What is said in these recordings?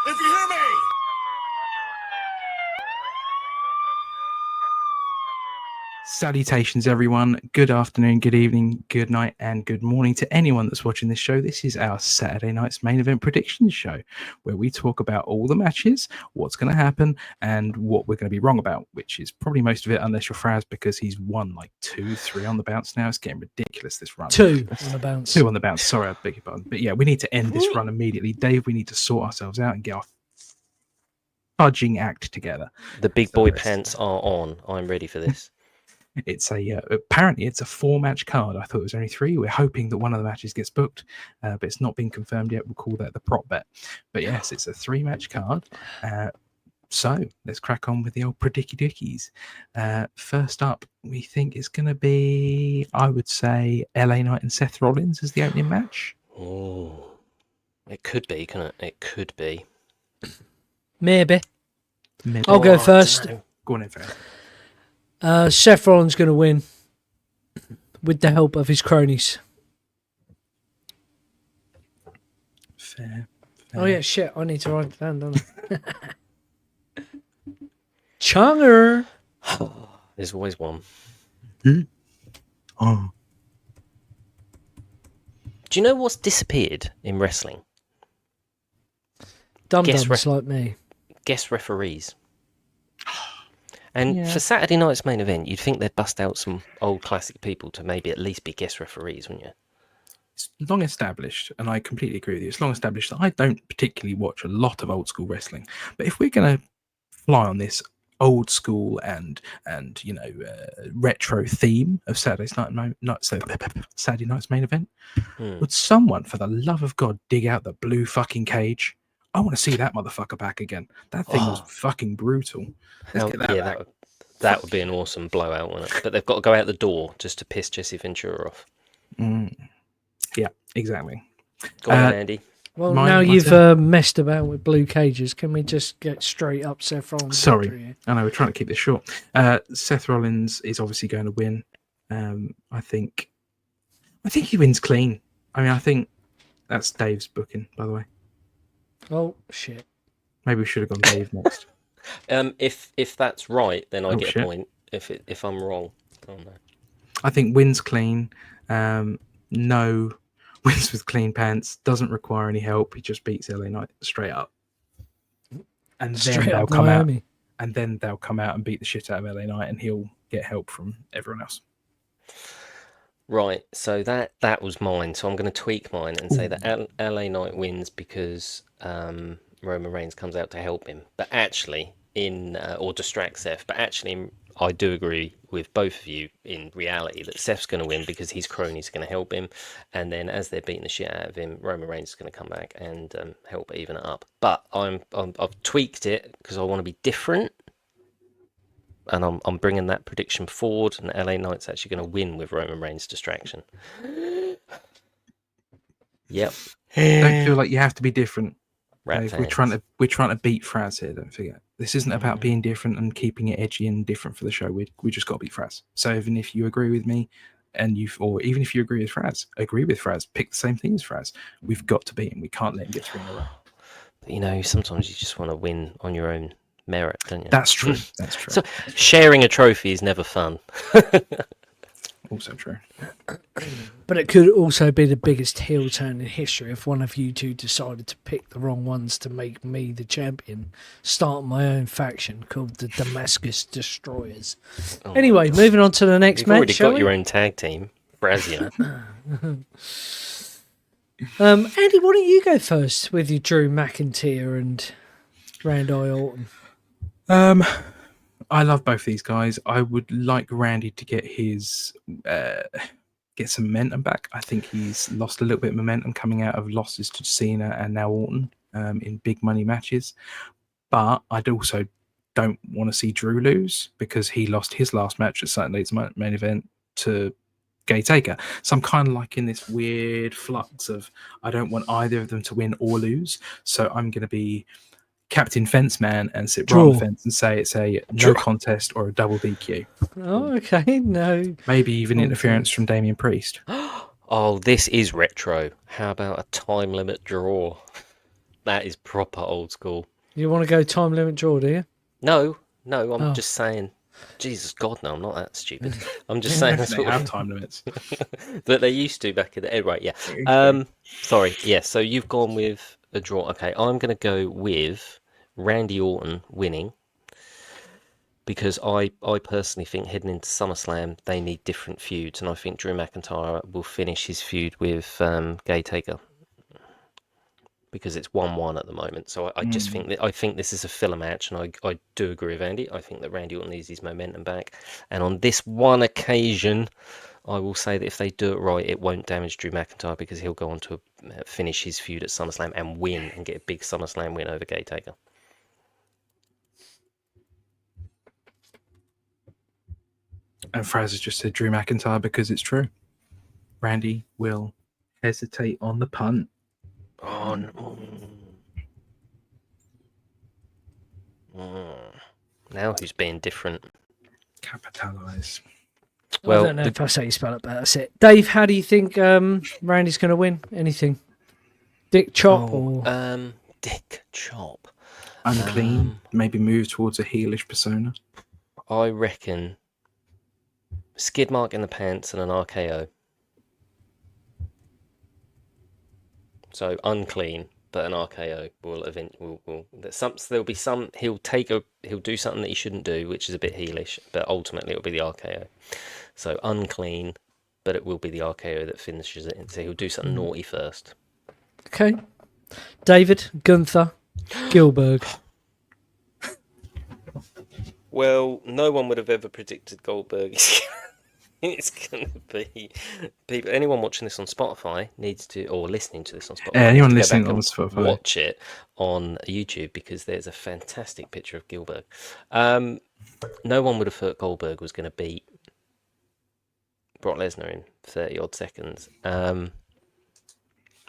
If you hear me! Salutations, everyone. Good afternoon, good evening, good night, and good morning to anyone that's watching this show. This is our Saturday night's main event predictions show, where we talk about all the matches, what's going to happen, and what we're going to be wrong about, which is probably most of it, unless you're Fraz, because he's won like 2-3 on the bounce now. It's getting ridiculous, this run. 2 on the bounce. 2 on the bounce. Sorry, I beg your pardon. But yeah, we need to end this run immediately. Dave, we need to sort ourselves out and get our fudging act together. The big boy pants are on. I'm ready for this. It's apparently it's a 4-match card. I thought it was only 3. We're hoping that one of the matches gets booked, but it's not been confirmed yet. We'll call that the prop bet. But yes, it's a 3-match card. So let's crack on with the old predicky dickies. First up, we think it's going to be, I would say, LA Knight and Seth Rollins as the opening match. Oh, it could be, can it? It could be. Maybe. I'll go first. Go on in first. Seth Rollins going to win with the help of his cronies. Fair. Oh, yeah, shit. I need to write it down, don't I? Chunger. There's always one. Oh. Do you know what's disappeared in wrestling? Dum-dums like me. Guest referees. And for Saturday night's main event, you'd think they'd bust out some old classic people to maybe at least be guest referees, wouldn't you? It's long established, and I completely agree with you. It's long established that I don't particularly watch a lot of old school wrestling. But if we're going to fly on this old school and retro theme of Saturday night's main event, would someone, for the love of God, dig out the blue fucking cage? I want to see that motherfucker back again. That thing was fucking brutal. Let's get that back. That would be an awesome blowout, wouldn't it? But they've got to go out the door just to piss Jesse Ventura off. Yeah, exactly. Go on, Andy. Well, now you've messed about with blue cages, can we just get straight up Seth Rollins? Sorry, I know we're trying to keep this short. Seth Rollins is obviously going to win. I think he wins clean. I mean, I think that's Dave's booking, by the way. Oh shit! Maybe we should have gone Dave next. If that's right, then I get a point. If I'm wrong, oh no. I think wins clean. No wins with clean pants. Doesn't require any help. He just beats LA Knight straight up. And then they'll come out. And then they'll come out and beat the shit out of LA Knight, and he'll get help from everyone else. Right, so that was mine. So I'm going to tweak mine and say that LA Knight wins because Roman Reigns comes out to help him, but actually or distract Seth. But actually, I do agree with both of you in reality that Seth's going to win because his cronies are going to help him, and then as they're beating the shit out of him, Roman Reigns is going to come back and help even it up. But I've tweaked it because I want to be different. And I'm bringing that prediction forward, and LA Knight's actually going to win with Roman Reigns' distraction. Yep. Don't feel like you have to be different. We're trying to beat Fraz here. Don't forget, this isn't about being different and keeping it edgy and different for the show. We just got to beat Fraz. So even if you agree with me, or even if you agree with Fraz, pick the same thing as Fraz. We've got to beat him. We can't let him get 3 in a row. But sometimes you just want to win on your own merit, don't you? That's true. That's true. So sharing a trophy is never fun. Also true. But it could also be the biggest heel turn in history if one of you two decided to pick the wrong ones to make me the champion. Start my own faction called the Damascus Destroyers. Anyway, moving on to the next match. You've already got your own tag team, Brazil. Andy, why don't you go first with your Drew McIntyre and Randy Orton? I love both these guys. I would like Randy to get his get some momentum back. I think he's lost a little bit of momentum coming out of losses to Cena and now Orton in big money matches. But I'd also don't want to see Drew lose because he lost his last match at Saturday's main event to Gay Taker. So I'm kind of like in this weird flux of I don't want either of them to win or lose. So I'm going to be Captain Fence Man and sit right on the fence and say it's a no contest or a double DQ. Oh, okay, no. Maybe even interference from Damian Priest. Oh, this is retro. How about a time limit draw? That is proper old school. You want to go time limit draw, do you? No, I'm Oh. just saying. Jesus God, no, I'm not that stupid. I'm just saying that's They what have time limits. that they used to back in the right. Yeah. Sorry. Yeah. So you've gone with a draw. Okay, I'm going to go with Randy Orton winning because I personally think heading into SummerSlam they need different feuds, and I think Drew McIntyre will finish his feud with Gay Taker because it's 1-1 at the moment. So I just think that I think this is a filler match, and I do agree with Andy. I think that Randy Orton needs his momentum back, and on this one occasion, I will say that if they do it right, it won't damage Drew McIntyre because he'll go on to finish his feud at SummerSlam and win and get a big SummerSlam win over Gay Taker. And Fraz has just said Drew McIntyre because it's true. Randy will hesitate on the punt. Oh, no. Now who's being different? Capitalize. Well, I don't know if I say you spell it, but that's it. Dave, how do you think Randy's going to win? Anything? Dick Chop or Dick Chop. Unclean. Maybe move towards a heelish persona. I reckon skid mark in the pants and an RKO. So unclean, but an RKO will there'll be some he'll do something that he shouldn't do, which is a bit heelish, but ultimately it'll be the RKO. So unclean, but it will be the RKO that finishes it. So he'll do something naughty first. Okay. David, Gunther, Gilbert. Well, no one would have ever predicted Goldberg. It's going to be people. Anyone watching this on Spotify needs to, or listening to this on Spotify. Anyone needs to listening go back on and Spotify, watch it on YouTube because there's a fantastic picture of Gilbert. No one would have thought Goldberg was going to beat Brock Lesnar in 30 odd seconds. But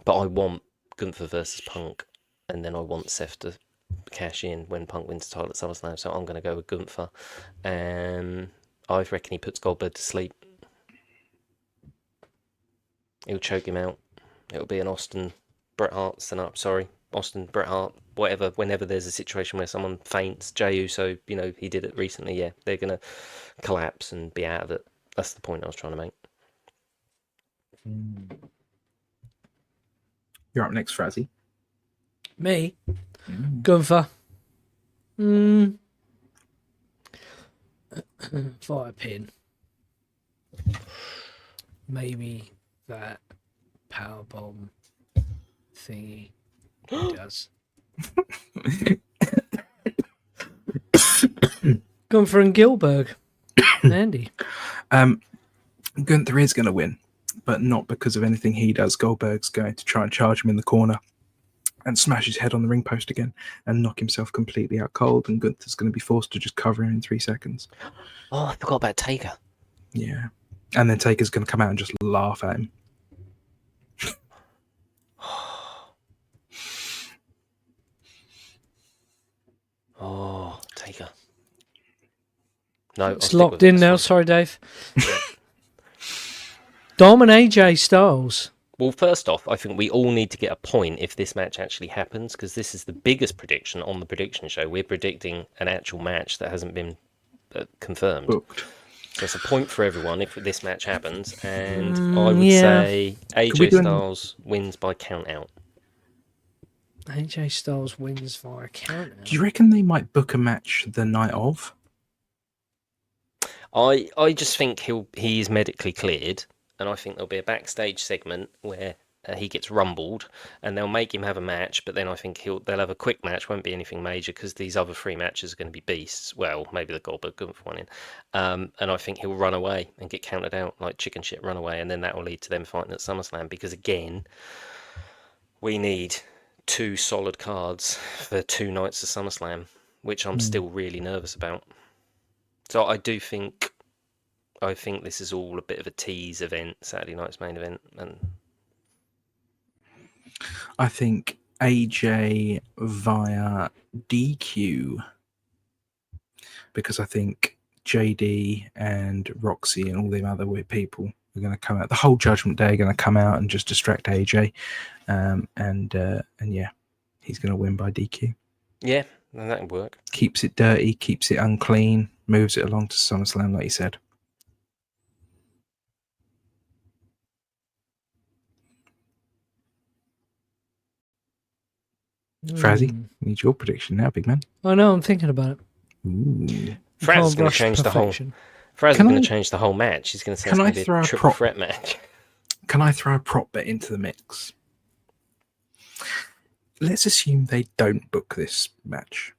I want Gunther versus Punk, and then I want Seth to cash in when Punk wins the title at SummerSlam. So I'm going to go with Gunther, and I reckon he puts Goldberg to sleep. He'll choke him out. It'll be an Austin Bret Hart stand-up. Sorry, Austin Bret Hart. Whatever. Whenever there's a situation where someone faints, Jey Uso, he did it recently. Yeah, they're gonna collapse and be out of it. That's the point I was trying to make. You're up next, Frazzy. Me? Gunther. Fire pin. Maybe that power bomb thingy he does. Gunther and Gilbert. Andy. Gunther is going to win, but not because of anything he does. Goldberg's going to try and charge him in the corner and smash his head on the ring post again and knock himself completely out cold, and Gunther's going to be forced to just cover him in 3 seconds. Oh, I forgot about Taker. Yeah. And then Taker's going to come out and just laugh at him. Oh, Taker. No, It's locked in now. Sorry, Dave. Dom and AJ Styles. Well, first off, I think we all need to get a point if this match actually happens, because this is the biggest prediction on the prediction show. We're predicting an actual match that hasn't been confirmed. Booked. So it's a point for everyone if this match happens, and I would say AJ Styles wins by count out. AJ Styles wins via count out. Do you reckon they might book a match the night of? I just think he is medically cleared, and I think there'll be a backstage segment where he gets rumbled, and they'll make him have a match. But then I think they'll have a quick match, won't be anything major, because these other 3 matches are going to be beasts. Well, maybe the Goldberg Gunther one in, and I think he'll run away and get counted out like chicken shit, run away, and then that will lead to them fighting at SummerSlam. Because again, we need 2 solid cards for 2 nights of SummerSlam, which I'm still really nervous about. So I think this is all a bit of a tease event, Saturday night's main event, and I think AJ via DQ, because I think JD and Roxy and all them other weird people are going to come out. The whole Judgment Day are going to come out and just distract AJ, and yeah, He's going to win by DQ. Yeah, that would work. Keeps it dirty, keeps it unclean, moves it along to SummerSlam, like you said. Frazzy, need your prediction now, big man. I know, I'm thinking about it. Ooh. Fraz is Can't going to rush change the whole. perfection. Fraz is Can going I- to change the whole match. He's going to say can it's I going to be throw a a triple prop? threat match. Can I throw a prop bet into the mix? Let's assume they don't book this match.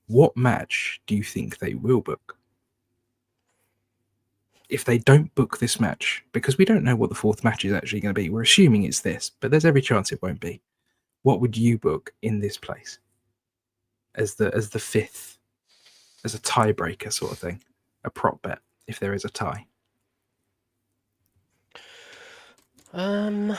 What match do you think they will book? If they don't book this match, because we don't know what the fourth match is actually going to be, we're assuming it's this, but there's every chance it won't be. What would you book in this place as the fifth, as a tiebreaker sort of thing, a prop bet if there is a tie? Well,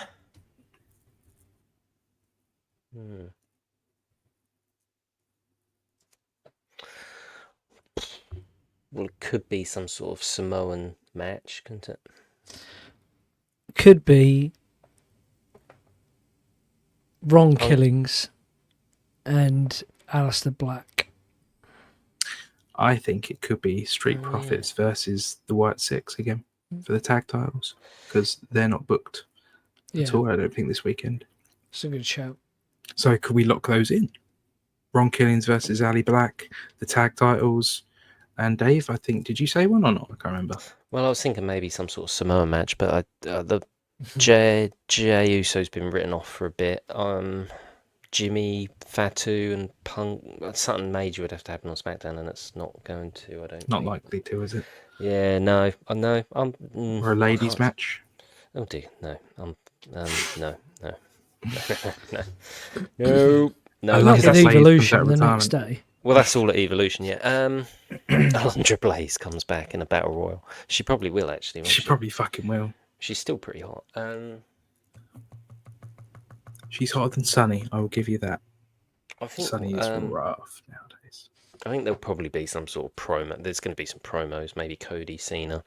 it could be some sort of Samoan match, couldn't it? Could be Ron Killings and Alistair Black. I think it could be Street Profits versus the White Six again for the tag titles, because they're not booked at all, I don't think, this weekend. It's a good shout. So could we lock those in? Ron Killings versus Ali Black, the tag titles. And Dave, I think, did you say one or not? I can't remember. Well, I was thinking maybe some sort of Samoa match, but the Jey Uso's been written off for a bit. Jimmy, Fatu, and Punk, something major would have to happen on SmackDown, and it's not going to. I don't. Not think. likely to, is it? Yeah, no, I know. Or a ladies' match? Oh dear, no. No, no, no, no. Unless Not that with lady comes Evolution out the of next retirement. day. Well, that's all at Evolution, yeah. Alundra Blaze comes back in a battle royal. She probably will, actually. Won't She probably fucking will. She's still pretty hot. She's hotter than Sunny, I will give you that. I think Sunny is rough nowadays. I think there'll probably be some sort of promo. There's going to be some promos, maybe Cody, Cena.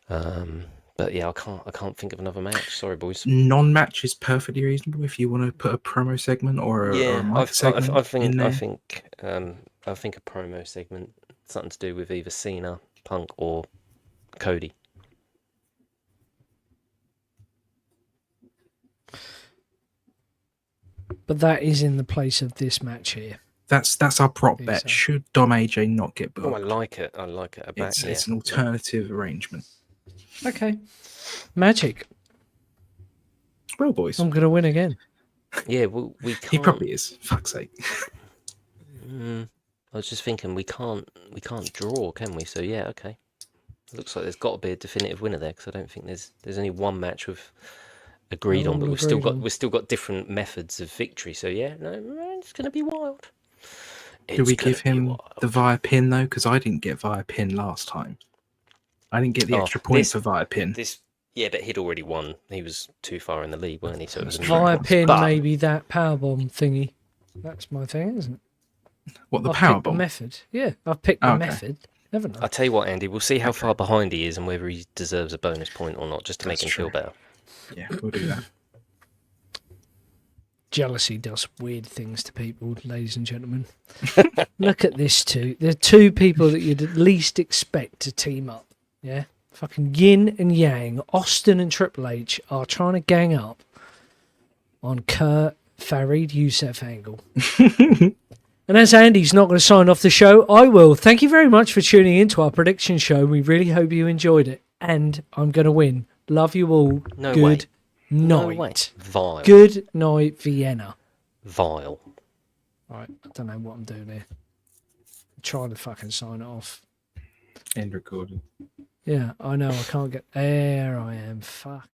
But yeah, I can't think of another match. Sorry, boys. Non-match is perfectly reasonable if you want to put a promo segment or a mic segment in there. I think a promo segment, something to do with either Cena, Punk, or Cody. But that is in the place of this match here. That's our prop bet. So. Should Dom AJ not get booked? Oh, I like it. I like it. It's an alternative arrangement. Okay. Magic. Well, boys. I'm going to win again. Yeah, well, we can't. He probably is. Fuck's sake. I was just thinking we can't draw, can we? So yeah, okay. Looks like there's got to be a definitive winner there, because I don't think there's only one match we've agreed on, but we've still got different methods of victory. So yeah, no, it's going to be wild. Do we give him the via pin though? Because I didn't get via pin last time. I didn't get the extra point for via pin. Yeah, but he'd already won. He was too far in the lead, weren't he? So it was via pin, maybe that powerbomb thingy. That's my thing, isn't it? What, the powerbomb? Method. Yeah, I've picked the method, haven't I? I'll tell you what, Andy, we'll see how far behind he is and whether he deserves a bonus point or not, just to make him feel better. Yeah, we'll do that. Jealousy does weird things to people, ladies and gentlemen. Look at this two. They're two people that you'd at least expect to team up. Yeah? Fucking yin and yang. Austin and Triple H are trying to gang up on Kurt, Farid, Youssef Angle. And as Andy's not going to sign off the show, I will. Thank you very much for tuning in to our prediction show. We really hope you enjoyed it. And I'm going to win. Love you all. No Good way. night. No way. Vile. Good night, Vienna. Vile. Right, I don't know what I'm doing here. I'm trying to fucking sign it off. End recording. Yeah, I know. I can't get... There I am. Fuck.